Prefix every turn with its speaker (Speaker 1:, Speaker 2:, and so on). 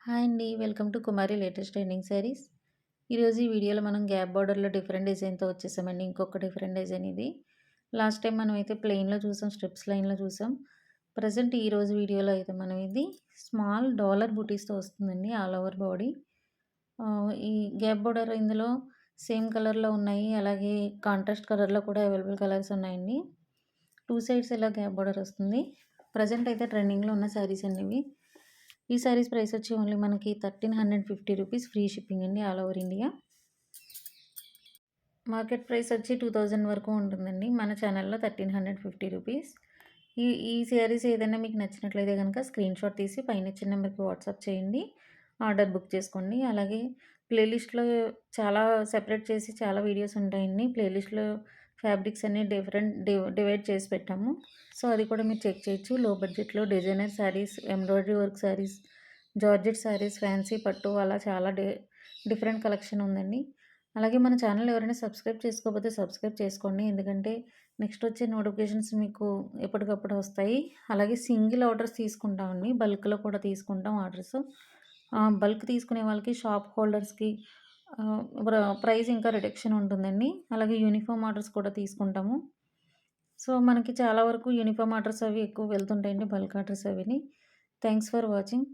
Speaker 1: Hi అండి. Welcome to Kumari latest trending saris. ఈరోజు ఈ వీడియోలో మనం గ్యాప్ బార్డర్‌లో డిఫరెంట్ డిజైన్‌తో వచ్చేసామండి. ఇంకొక డిఫరెంట్ డిజైన్ ఇది. లాస్ట్ టైం మనమైతే ప్లెయిన్‌లో చూసాం, స్ట్రిప్స్ లైన్‌లో చూసాం. ప్రెజెంట్ ఈరోజు వీడియోలో అయితే మనం ఇది స్మాల్ డాలర్ బూటీస్‌తో వస్తుందండి. All over body. ఈ గ్యాప్ బార్డర్ ఇందులో సేమ్ కలర్‌లో ఉన్నాయి. అలాగే కాంట్రాస్ట్ కలర్‌లో కూడా అవైలబుల్ కలర్స్ ఉన్నాయండి. 2 సైడ్స్ ఇలా గ్యాప్ బార్డర్ వస్తుంది. ప్రెజెంట్ అయితే ట్రెండింగ్‌లో ఉన్న శారీస్ అండి ఇవి. ఈ శారీస్ ప్రైస్ వచ్చి ఓన్లీ మనకి 1350 రూపీస్ ఫ్రీ షిప్పింగ్ అండి all over India. Market price వచ్చి 2000 వరకు ఉంటుందండి. మన ఛానల్లో 1350 రూపీస్. ఈ ఈ శారీస్ ఏదైనా మీకు నచ్చినట్లయితే కనుక స్క్రీన్ షాట్ తీసి పైన ఇచ్చిన నెంబర్కి వాట్సాప్ చేయండి. ఆర్డర్ బుక్ చేసుకోండి. అలాగే ప్లేలిస్ట్‌లో చాలా సెపరేట్ చేసి చాలా వీడియోస్ ఉంటాయండి. ప్లేలిస్ట్‌లో ఫ్యాబ్రిక్స్ అన్ని డిఫరెంట్ డివైడ్ చేసి పెట్టాము. సో అది కూడా మీరు చెక్ చేయొచ్చు. లో బడ్జెట్‌లో designer saris, embroidery work saris, georgette saris, fancy పట్టు అలా చాలా డిఫరెంట్ కలెక్షన్ ఉందండి. అలాగే మన ఛానల్ ఎవరైనా సబ్స్క్రైబ్ చేసుకోకపోతే సబ్స్క్రైబ్ చేసుకోండి. ఎందుకంటే నెక్స్ట్ వచ్చే నోటిఫికేషన్స్ మీకు ఎప్పటికప్పుడు వస్తాయి. అలాగే సింగిల్ ఆర్డర్స్ తీసుకుంటామండి. బల్క్‌లో కూడా తీసుకుంటాం ఆర్డర్స్. బల్క్ తీసుకునే వాళ్ళకి షాప్ హోల్డర్స్‌కి ఆహ్, ప్రైస్ ఇంకా రిడక్షన్ ఉంటుందండి. అలాగే యూనిఫార్మ్ ఆర్డర్స్ కూడా తీసుకుంటాము. సో, మనకి చాలా వరకు యూనిఫార్మ్ ఆర్డర్స్ అవి ఎక్కువ వెళ్తుంటాయండి. బల్క్ ఆర్డర్స్ అవిని. Thanks for watching.